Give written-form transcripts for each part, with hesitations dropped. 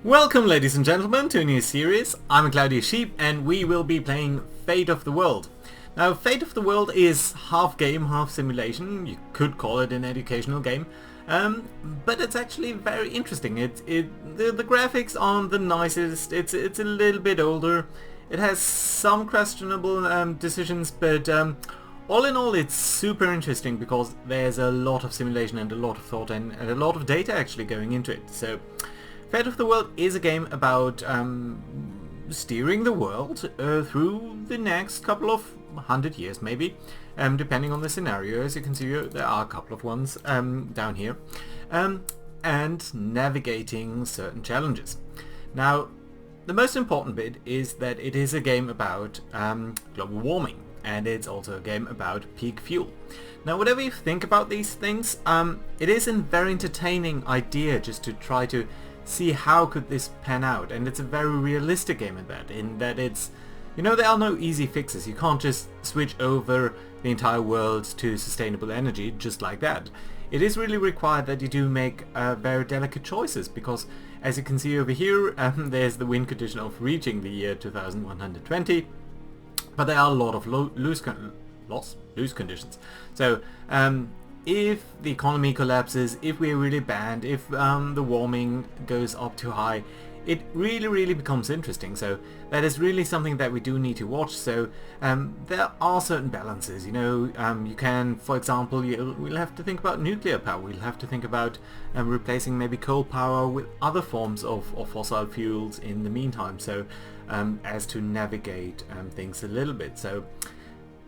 Welcome, ladies and gentlemen, to a new series. I'm Claudius Sheep and we will be playing Fate of the World. Now, Fate of the World is half game, half simulation. You could call it an educational game. But it's actually very interesting. The graphics aren't the nicest. It's a little bit older. It has some questionable decisions, but all in all it's super interesting because there's a lot of simulation and a lot of thought and a lot of data actually going into it. So Fate of the World is a game about steering the world through the next couple of 100 years maybe, depending on the scenario. As you can see, there are a couple of ones down here, and navigating certain challenges. Now, the most important bit is that it is a game about global warming, and it's also a game about peak fuel. Now, whatever you think about these things, it is a very entertaining idea just to try to see how could this pan out, and it's a very realistic game in that it's, you know, there are no easy fixes. You can't just switch over the entire world to sustainable energy just like that. It is really required that you do make very delicate choices, because as you can see over here, there's the win condition of reaching the year 2120, but there are a lot of loose conditions. So if the economy collapses, if we're really banned, if the warming goes up too high, it really becomes interesting. So that is really something that we do need to watch. So there are certain balances, you know. You can, for example, we'll have to think about nuclear power. We'll have to think about replacing maybe coal power with other forms of fossil fuels in the meantime, so as to navigate things a little bit. So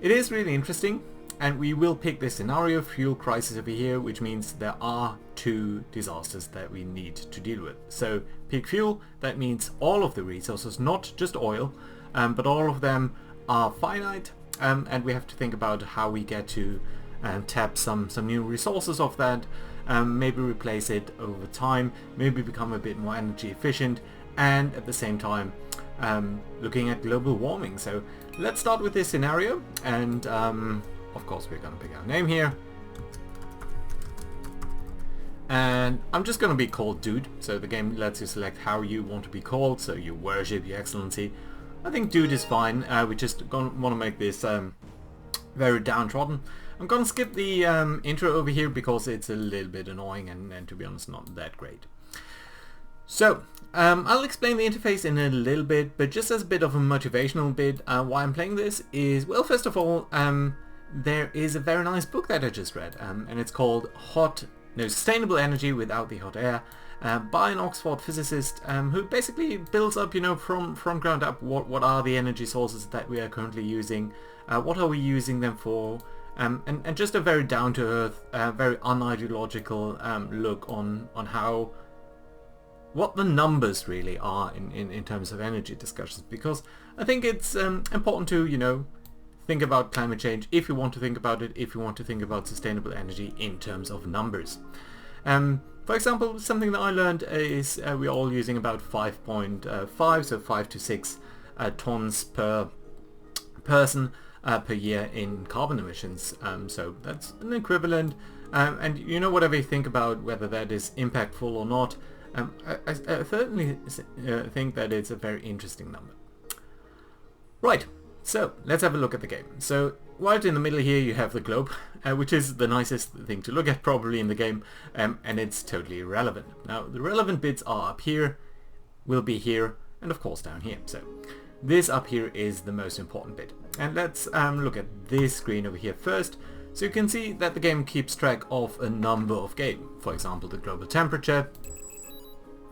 it is really interesting. And we will pick this scenario, fuel crisis over here, which means there are two disasters that we need to deal with. So peak fuel, that means all of the resources, not just oil, but all of them are finite, and we have to think about how we get to tap some new resources of that, maybe replace it over time, maybe become a bit more energy efficient, and at the same time looking at global warming. So let's start with this scenario, and of course we're going to pick our name here, and I'm just going to be called Dude. So the game lets you select how you want to be called, so you worship, your excellency. I think Dude is fine. We just want to make this very downtrodden. I'm going to skip the intro over here because it's a little bit annoying and to be honest not that great. So I'll explain the interface in a little bit, but just as a bit of a motivational bit, why I'm playing this is, well, first of all, there is a very nice book that I just read, and it's called Sustainable Energy Without the Hot Air, by an Oxford physicist who basically builds up, you know, from ground up, what are the energy sources that we are currently using, what are we using them for, and just a very down-to-earth, very unideological look on how, what the numbers really are in terms of energy discussions, because I think it's important to, you know, think about climate change if you want to think about it, if you want to think about sustainable energy in terms of numbers. For example, something that I learned is we're all using about 5.5, so 5 to 6 tons per person per year in carbon emissions. So that's an equivalent, and you know, whatever you think about whether that is impactful or not, I certainly think that it's a very interesting number. Right. So let's have a look at the game. So right in the middle here you have the globe, which is the nicest thing to look at probably in the game, and it's totally irrelevant. Now the relevant bits are up here, will be here, and of course down here. So this up here is the most important bit. And let's look at this screen over here first. So you can see that the game keeps track of a number of game. For example, the global temperature,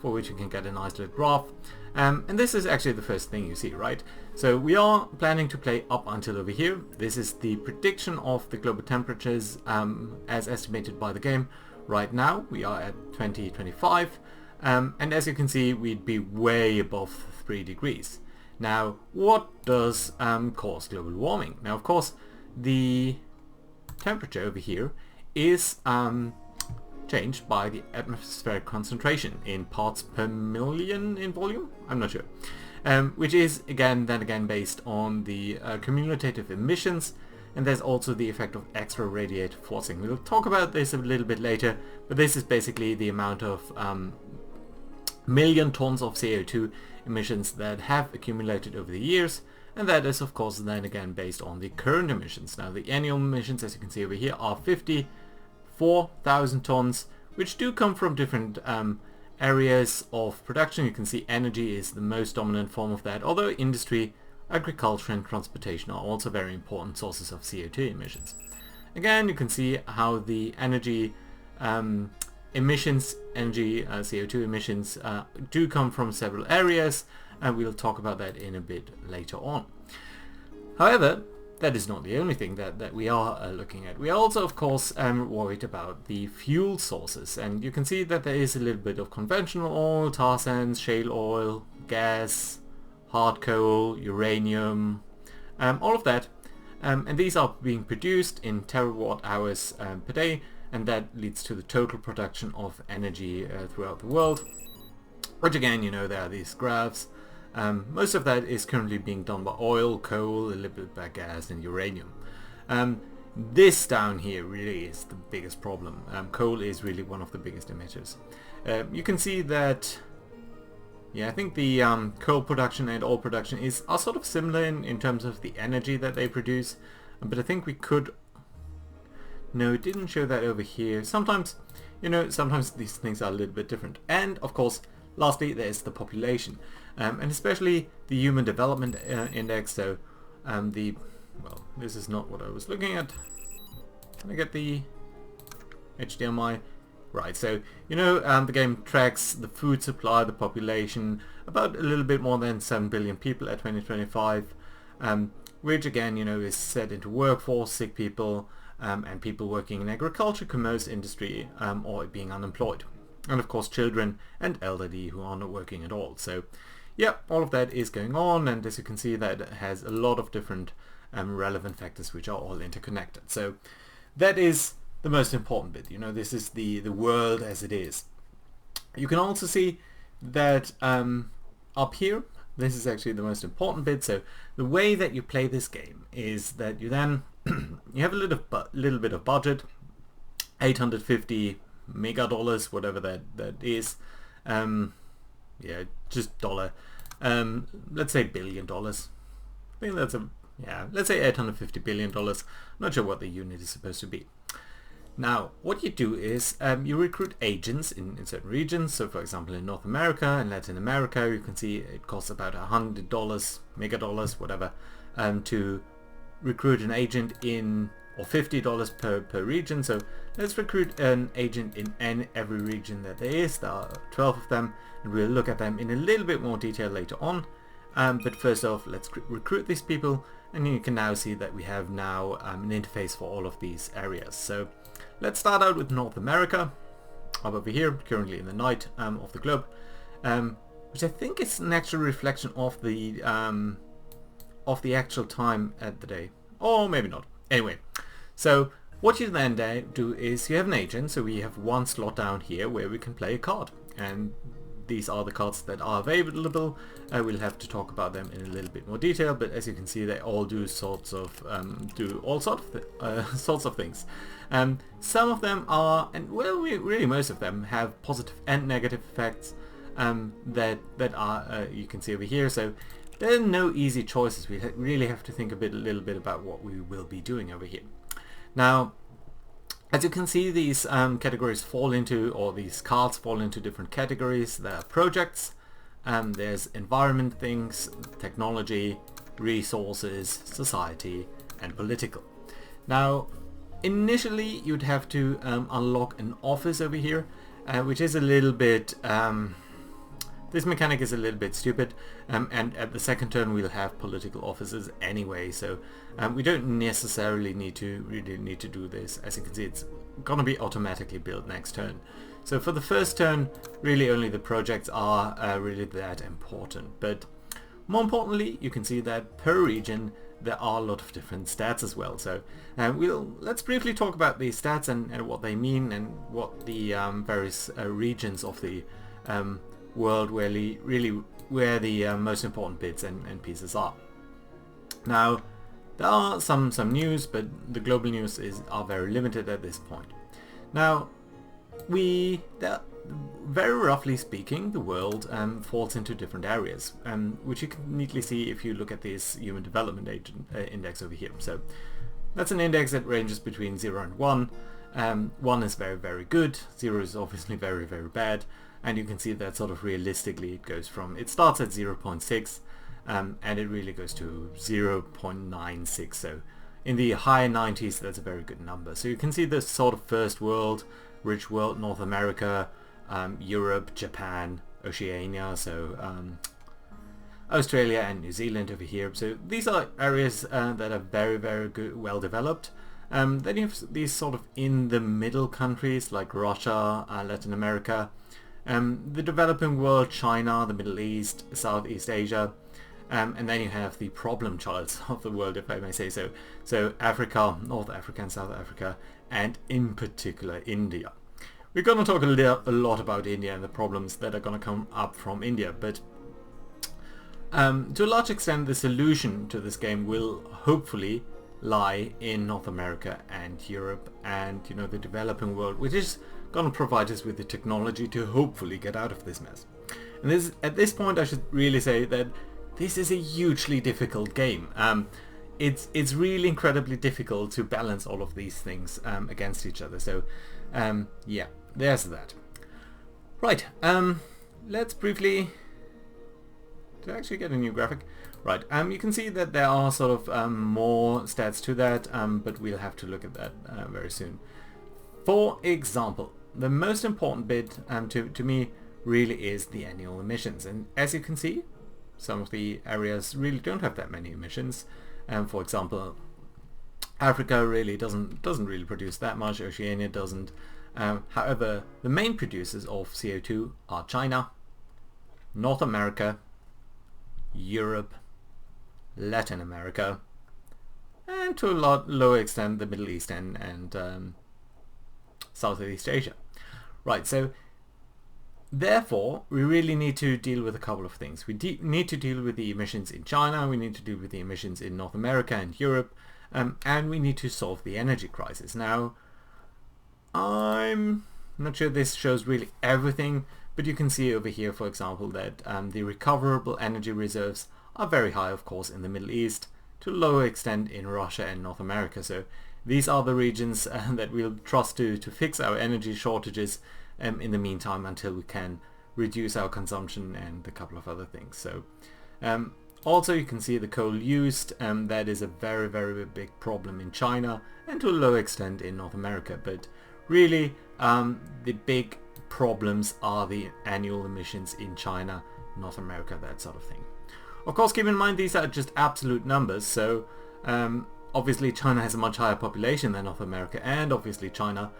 for which you can get a nice little graph. And this is actually the first thing you see, right? So we are planning to play up until over here. This is the prediction of the global temperatures as estimated by the game. Right now we are at 2025, and as you can see we'd be way above 3 degrees. Now what does cause global warming? Now of course the temperature over here is changed by the atmospheric concentration in parts per million in volume, I'm not sure, which is again based on the cumulative emissions, and there's also the effect of extra radiative forcing. We'll talk about this a little bit later, but this is basically the amount of million tons of CO2 emissions that have accumulated over the years, and that is of course then again based on the current emissions. Now the annual emissions, as you can see over here, are 54,000 tons, which do come from different areas of production. You can see energy is the most dominant form of that, although industry, agriculture and transportation are also very important sources of CO2 emissions. Again, you can see how the energy CO2 emissions do come from several areas, and we'll talk about that in a bit later on. However, that is not the only thing that we are looking at. We are also of course worried about the fuel sources, and you can see that there is a little bit of conventional oil, tar sands, shale oil, gas, hard coal, uranium, all of that, and these are being produced in terawatt hours per day, and that leads to the total production of energy throughout the world, which again, you know, there are these graphs. Most of that is currently being done by oil, coal, a little bit by gas and uranium. This down here really is the biggest problem. Coal is really one of the biggest emitters. You can see that, yeah, I think the coal production and oil production are sort of similar in terms of the energy that they produce, but I think we could... No, it didn't show that over here. Sometimes, you know, sometimes these things are a little bit different. And of course, lastly, there's the population, and especially the Human Development Index. So, well, this is not what I was looking at. Can I get the HDMI? Right, so, you know, the game tracks the food supply, the population, about a little bit more than 7 billion people at 2025, which again, you know, is set into workforce, sick people, and people working in agriculture, commerce, industry, or being unemployed. And of course children and elderly who are not working at all. So yeah, all of that is going on, and as you can see, that has a lot of different relevant factors which are all interconnected. So that is the most important bit. You know, this is the world as it is. You can also see that up here, this is actually the most important bit. So the way that you play this game is that you then you have a little bit of budget, 850 mega dollars, whatever that is. Yeah, just dollar. Let's say $1 billion. I think that's let's say $850 billion. I'm not sure what the unit is supposed to be. Now, what you do is you recruit agents in certain regions. So for example, in North America and Latin America, you can see it costs about $100, mega dollars, whatever, to recruit an agent in, or $50 per region. So let's recruit an agent in every region that there is. There are 12 of them, and we'll look at them in a little bit more detail later on. But first off, let's recruit these people, and you can now see that we have now an interface for all of these areas. So let's start out with North America, up over here, currently in the night of the globe, which I think is an actual reflection of the actual time at the day, or maybe not. Anyway, so what you then do is you have an agent. So we have one slot down here where we can play a card, and these are the cards that are available. We'll have to talk about them in a little bit more detail, but as you can see, they all do sorts of things. Some of them are, and well, really most of them have positive and negative effects that are you can see over here. So there are no easy choices. We really have to think a little bit about what we will be doing over here. Now, as you can see, these categories fall into, or these cards fall into different categories. There are projects, there's environment things, technology, resources, society, and political. Now, initially you'd have to unlock an office over here, which is a little bit... this mechanic is a little bit stupid, and at the second turn we'll have political offices anyway, so we don't necessarily need to do this. As you can see, it's gonna be automatically built next turn. So for the first turn, really only the projects are really that important. But more importantly, you can see that per region there are a lot of different stats as well. So let's briefly talk about these stats and what they mean, and what the various regions of the world where the most important bits and pieces are. Now, there are some news, but the global news are very limited at this point. Now, very roughly speaking, the world falls into different areas, which you can neatly see if you look at this Human Development Index over here. So that's an index that ranges between 0 and 1. 1 is very, very good, 0 is obviously very, very bad, and you can see that sort of realistically it starts at 0.6 and it really goes to 0.96. So in the high 90s, that's a very good number. So you can see the sort of first world, rich world, North America, Europe, Japan, Oceania, so Australia and New Zealand over here. So these are areas that are very, very good, well developed. Then you have these sort of in the middle countries like Russia, Latin America, the developing world, China, the Middle East, Southeast Asia, and then you have the problem child of the world, if I may say so. So Africa, North Africa and South Africa, and in particular India. We're going to talk a lot about India and the problems that are going to come up from India, but to a large extent the solution to this game will hopefully lie in North America and Europe and, you know, the developing world, which is going to provide us with the technology to hopefully get out of this mess. And at this point I should really say that this is a hugely difficult game. It's really incredibly difficult to balance all of these things against each other. So yeah, there's that. Right, let's briefly... Did I actually get a new graphic? Right, you can see that there are sort of more stats to that, but we'll have to look at that very soon. For example, the most important bit to me really is the annual emissions, and as you can see, some of the areas really don't have that many emissions. For example, Africa really doesn't really produce that much. Oceania doesn't. However, the main producers of CO2 are China, North America, Europe, Latin America, and to a lot lower extent the Middle East and Southeast Asia. Right, so therefore we really need to deal with a couple of things. We need to deal with the emissions in China, we need to deal with the emissions in North America and Europe, and we need to solve the energy crisis. Now, I'm not sure this shows really everything, but you can see over here, for example, that the recoverable energy reserves are very high, of course, in the Middle East, to a lower extent in Russia and North America. So these are the regions that we'll trust to fix our energy shortages in the meantime, until we can reduce our consumption and a couple of other things. So also you can see the coal used, that is a very, very big problem in China and to a low extent in North America. But really the big problems are the annual emissions in China, North America, that sort of thing. Of course, keep in mind these are just absolute numbers, so obviously China has a much higher population than North America, and obviously China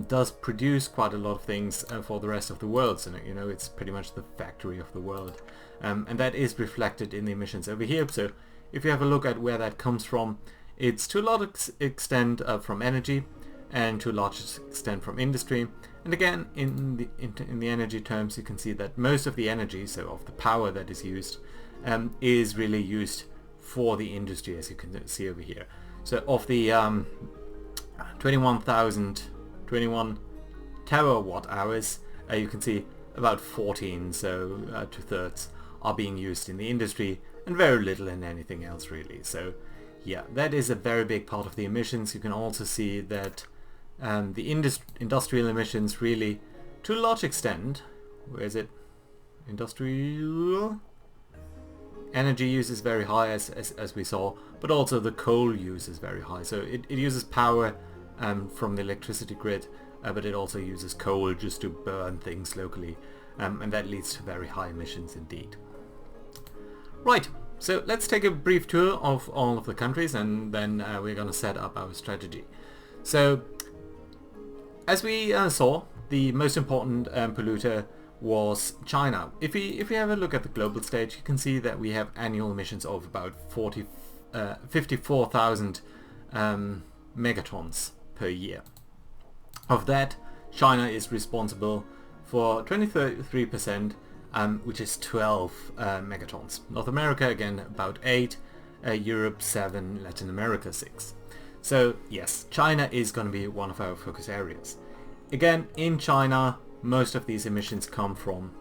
does produce quite a lot of things for the rest of the world. So, you know, it's pretty much the factory of the world, and that is reflected in the emissions over here. So if you have a look at where that comes from, it's to a large extent from energy, and to a large extent from industry. And again, in the energy terms, you can see that most of the energy, so of the power that is used, is really used for the industry, as you can see over here. So of the 21 terawatt hours, you can see about 14, so 2/3, are being used in the industry, and very little in anything else really. So yeah, that is a very big part of the emissions. You can also see that the industrial emissions really, to a large extent, where is it? Industrial energy use is very high, as we saw, but also the coal use is very high. So it uses power from the electricity grid, but it also uses coal just to burn things locally, and that leads to very high emissions indeed. Right, so let's take a brief tour of all of the countries, and then we're going to set up our strategy. So as we saw, the most important polluter was China. If we have a look at the global stage, you can see that we have annual emissions of about 54,000 megatons per year. Of that, China is responsible for 23%, which is 12 megatons. North America, again, about 8, Europe 7, Latin America 6. So yes, China is going to be one of our focus areas. Again, in China, most of these emissions come from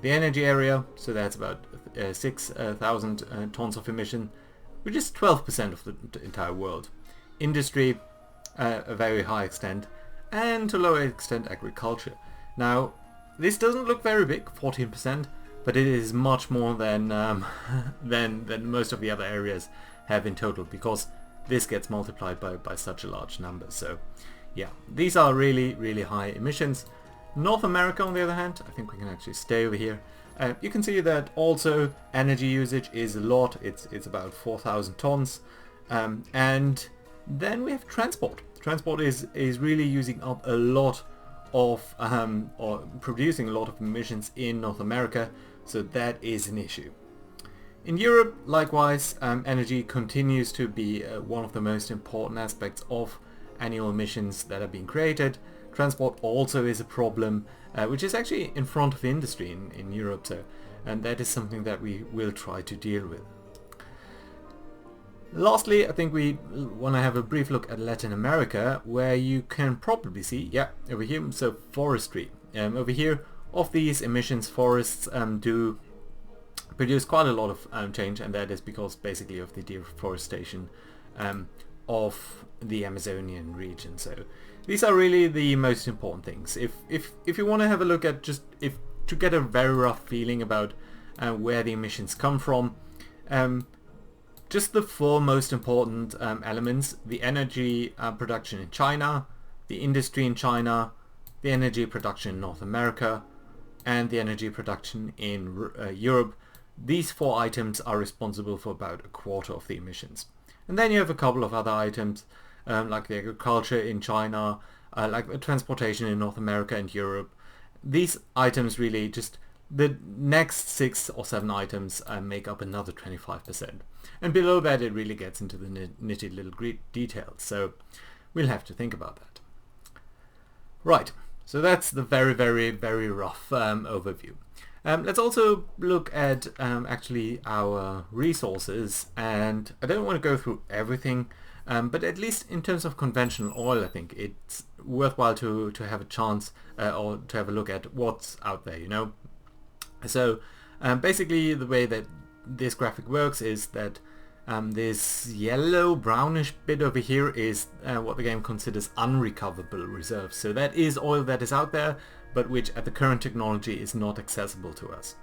the energy area, so that's about 6,000 tons of emission, which is 12% of the entire world. Industry, a very high extent, and to a lower extent agriculture. Now, this doesn't look very big, 14%, but it is much more than than most of the other areas have in total, because this gets multiplied by such a large number. So yeah, these are really, really high emissions. North America, on the other hand, I think we can actually stay over here. You can see that also energy usage is a lot. It's about 4,000 tons. And then we have transport. Transport is really using up a lot of, or producing a lot of emissions in North America. So that is an issue. In Europe, likewise, energy continues to be one of the most important aspects of annual emissions that are being created. Transport also is a problem, which is actually in front of industry in Europe, so, and that is something that we will try to deal with. Lastly, I think we want to have a brief look at Latin America, where you can probably see, yeah, over here, so forestry. Over here, of these emissions, forests do produce quite a lot of change, and that is because basically of the deforestation of the Amazonian region. So these are really the most important things. If you want to have a look at to get a very rough feeling about where the emissions come from, just the four most important elements: the energy production in China, the industry in China, the energy production in North America, and the energy production in Europe. These four items are responsible for about a quarter of the emissions. And then you have a couple of other items, like the agriculture in China, like the transportation in North America and Europe. These items really just, the next 6 or 7 items make up another 25%. And below that it really gets into the nitty little details. So we'll have to think about that. Right, so that's the very, very, very rough overview. Let's also look at actually our resources, and I don't want to go through everything, but at least in terms of conventional oil, I think it's worthwhile to have a chance or to have a look at what's out there, you know. So basically the way that this graphic works is that this yellow brownish bit over here is what the game considers unrecoverable reserves. So that is oil that is out there, but which at the current technology is not accessible to us.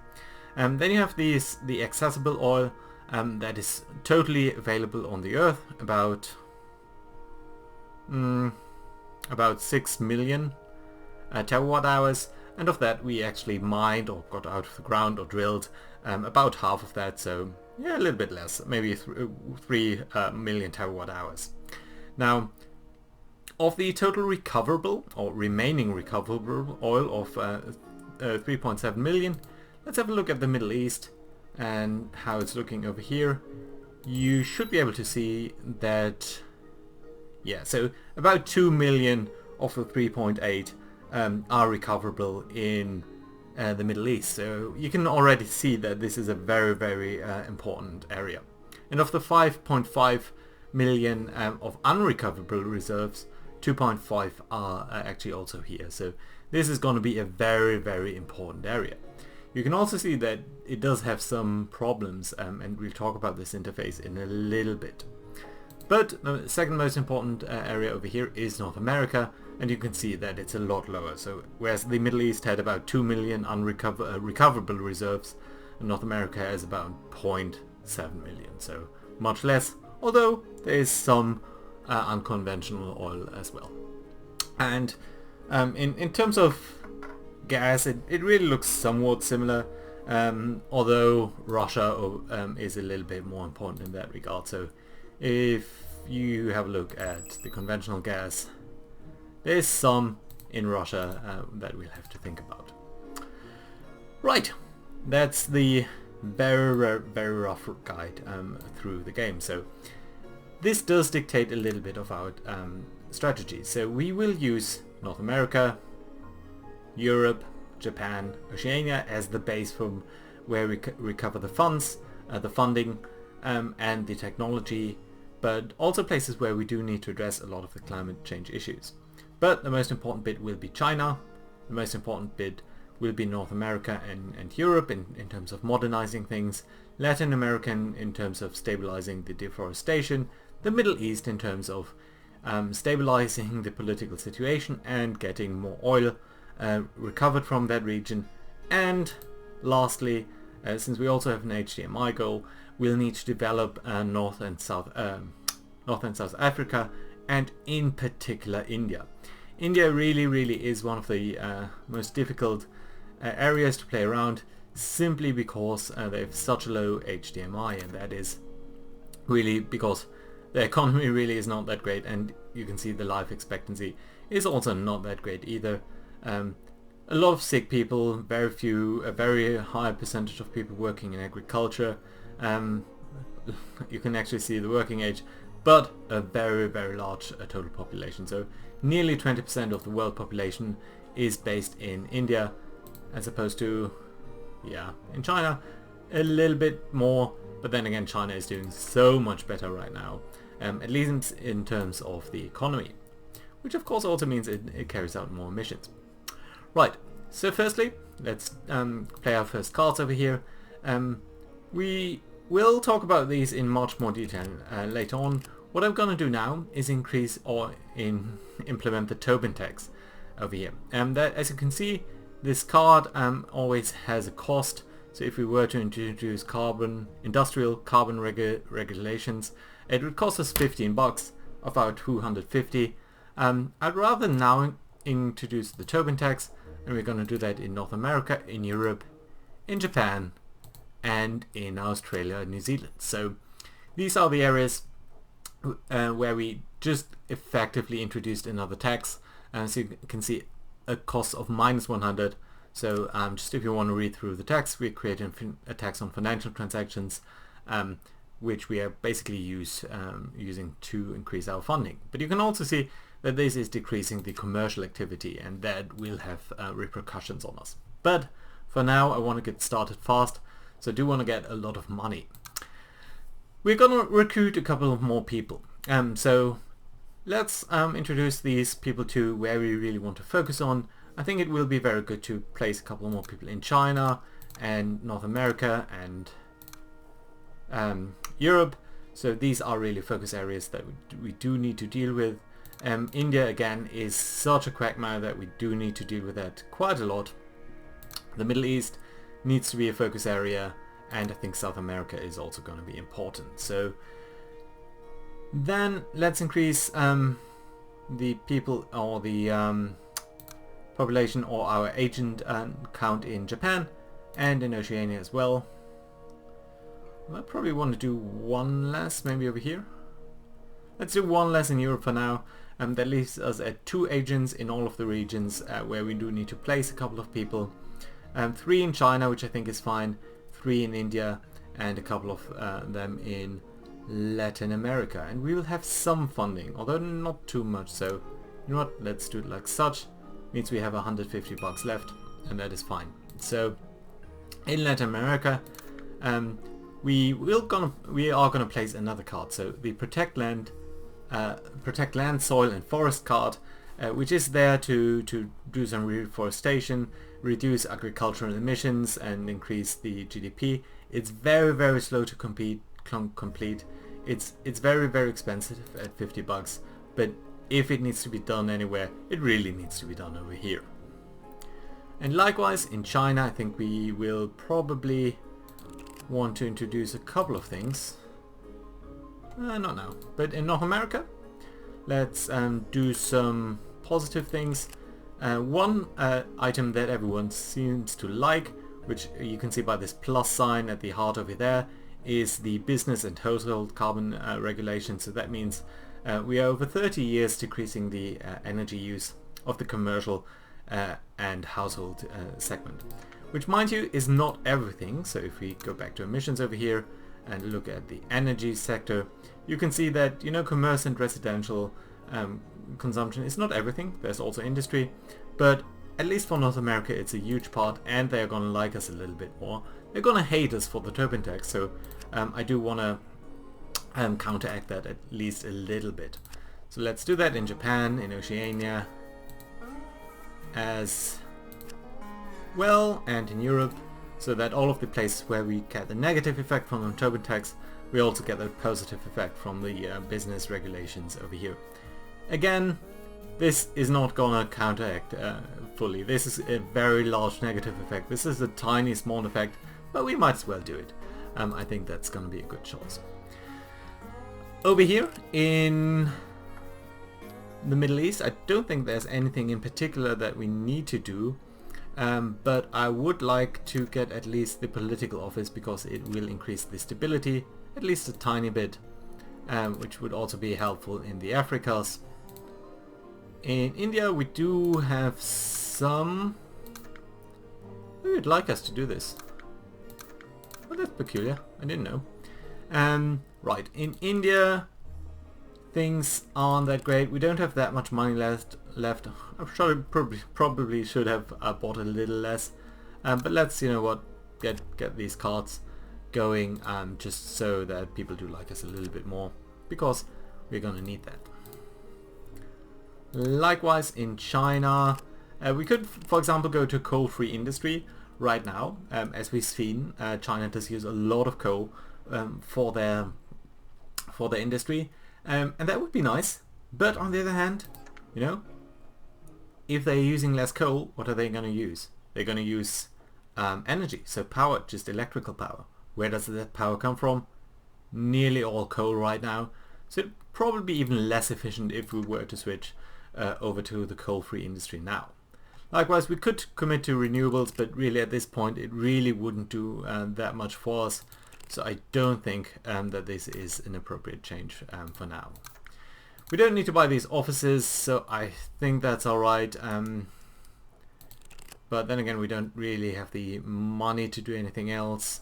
Then you have the accessible oil that is totally available on the Earth, about 6 million terawatt hours, and of that we actually mined or got out of the ground or drilled about half of that, so yeah, a little bit less, maybe 3 million terawatt hours. Now, of the total recoverable or remaining recoverable oil of 3.7 million, let's have a look at the Middle East and how it's looking over here. You should be able to see that, yeah, so about 2 million of the 3.8 are recoverable in the Middle East. So you can already see that this is a very, very important area. And of the 5.5 million of unrecoverable reserves, 2.5 are actually also here. So this is going to be a very, very important area. You can also see that it does have some problems, and we'll talk about this interface in a little bit. But the second most important area over here is North America, and you can see that it's a lot lower. So whereas the Middle East had about 2 million recoverable reserves, North America has about 0.7 million, so much less, although there is some unconventional oil as well. And in terms of gas, it really looks somewhat similar, although Russia is a little bit more important in that regard. So if you have a look at the conventional gas, there's some in Russia that we'll have to think about. Right, that's the very, very rough guide through the game. So this does dictate a little bit of our strategy. So we will use North America, Europe, Japan, Oceania as the base from where we recover the funds, the funding, and the technology, but also places where we do need to address a lot of the climate change issues. But the most important bit will be China, The most important bit will be North America and Europe in terms of modernizing things, Latin America in terms of stabilizing the deforestation, the Middle East in terms of stabilizing the political situation and getting more oil recovered from that region, and lastly, since we also have an HDMI goal, we'll need to develop North and South Africa, and in particular India. India really is one of the most difficult areas to play around, simply because they have such a low HDMI, and that is really because the economy really is not that great, and you can see the life expectancy is also not that great either. A lot of sick people, a very high percentage of people working in agriculture. You can actually see the working age, but a very large total population. So nearly 20% of the world population is based in India, as opposed to, in China a little bit more, but then again China is doing so much better right now, at least in terms of the economy, which of course also means it carries out more emissions. Right, so firstly, let's play our first cards over here. We will talk about these in much more detail later on. What I'm going to do now is increase or implement the Tobin tax over here. That, as you can see, this card always has a cost. So if we were to introduce industrial carbon regulations, it would cost us 15 bucks, about 250. I'd rather now introduce the Tobin tax, and we're going to do that in North America, in Europe, in Japan, and in Australia and New Zealand. So these are the areas where we just effectively introduced another tax. So you can see a cost of -100. So just if you want to read through the tax, we created a tax on financial transactions, which we are basically using to increase our funding. But you can also see that this is decreasing the commercial activity, and that will have repercussions on us. But for now, I want to get started fast, so I do want to get a lot of money. We're going to recruit a couple of more people. So let's introduce these people to where we really want to focus on. I think it will be very good to place a couple more people in China and North America and Europe. So these are really focus areas that we do need to deal with. India again is such a quagmire that we do need to deal with that quite a lot. The Middle East needs to be a focus area, and I think South America is also going to be important. So then let's increase the people or the population or our agent count in Japan and in Oceania as well. I probably want to do one less, maybe over here. Let's do one less in Europe for now. That leaves us at 2 agents in all of the regions where we do need to place a couple of people. 3 in China, which I think is fine. 3 in India, and a couple of them in Latin America. And we will have some funding, although not too much. So, you know what? Let's do it like such. Means we have 150 bucks left, and that is fine. So, in Latin America, we are gonna place another card. So the protect land, soil and forest card, which is there to do some reforestation, reduce agricultural emissions, and increase the GDP. It's very slow to complete. It's very expensive at 50 bucks, but if it needs to be done anywhere, it really needs to be done over here. And likewise in China, I think we will probably want to introduce a couple of things. Not now, but in North America, let's do some positive things. One item that everyone seems to like, which you can see by this plus sign at the heart over there, is the business and household carbon regulation. So that means we are over 30 years decreasing the energy use of the commercial and household segment, which, mind you, is not everything. So if we go back to emissions over here and look at the energy sector, you can see that, you know, commerce and residential consumption is not everything. There's also industry, but at least for North America it's a huge part, and they're gonna like us a little bit more. They're gonna hate us for the Tobin tax, so I do want to counteract that at least a little bit. So let's do that in Japan, in Oceania, as well, and in Europe, so that all of the places where we get the negative effect from the Tobin tax, we also get the positive effect from the business regulations over here. Again, this is not gonna counteract fully. This is a very large negative effect. This is a tiny small effect, but we might as well do it. I think that's gonna be a good choice. Over here in the Middle East, I don't think there's anything in particular that we need to do, but I would like to get at least the political office because it will increase the stability at least a tiny bit, which would also be helpful in the Africas. In India we do have some... Who would like us to do this? Oh, that's peculiar. I didn't know. Right, in India things aren't that great. We don't have that much money left. I'm sure we probably should have bought a little less. But let's, you know what, get these cards going, just so that people do like us a little bit more, because we're gonna need that. Likewise in China, we could, for example, go to coal-free industry right now. As we've seen, China does use a lot of coal for their industry, and that would be nice. But on the other hand, you know, if they're using less coal, what are they going to use? They're going to use energy, so power, just electrical power. Where does that power come from? Nearly all coal right now, so it'd probably be even less efficient if we were to switch over to the coal-free industry now. Likewise, we could commit to renewables, but really at this point it really wouldn't do that much for us, so I don't think that this is an appropriate change for now. We don't need to buy these offices, so I think that's alright, but then again we don't really have the money to do anything else.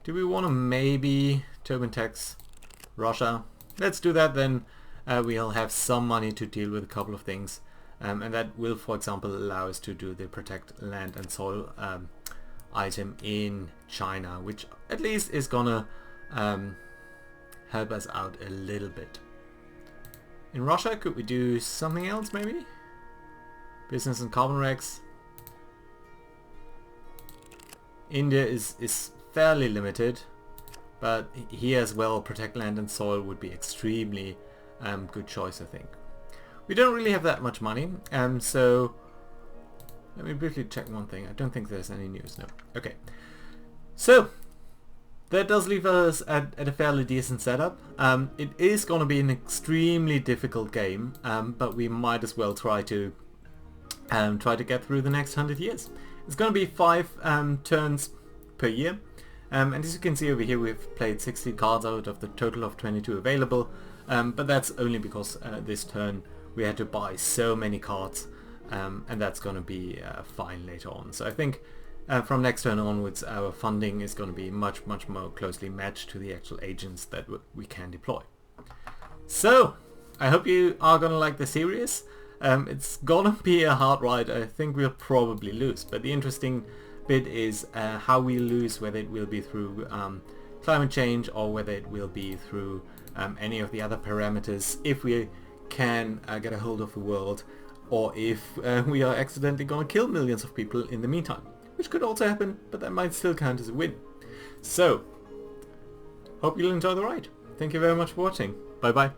Do we want to maybe Tobin tax Russia? Let's do that then. We'll have some money to deal with a couple of things, and that will, for example, allow us to do the protect land and soil item in China, which at least is gonna help us out a little bit. In Russia, could we do something else maybe? Business and carbon regs. India is fairly limited, but here as well protect land and soil would be extremely good choice, I think. We don't really have that much money, so let me briefly check one thing. I don't think there's any news, no. Okay, so that does leave us at a fairly decent setup. It is going to be an extremely difficult game, but we might as well try to get through the next 100 years. It's going to be 5 turns per year, and as you can see over here we've played 60 cards out of the total of 22 available, but that's only because this turn we had to buy so many cards, and that's going to be fine later on. So I think from next turn onwards our funding is going to be much more closely matched to the actual agents that we can deploy. So I hope you are going to like the series. It's gonna be a hard ride. I think we'll probably lose, but the interesting bit is how we lose, whether it will be through climate change or whether it will be through any of the other parameters, if we can get a hold of the world, or if we are accidentally gonna kill millions of people in the meantime, which could also happen, but that might still count as a win. So hope you'll enjoy the ride. Thank you very much for watching. Bye bye.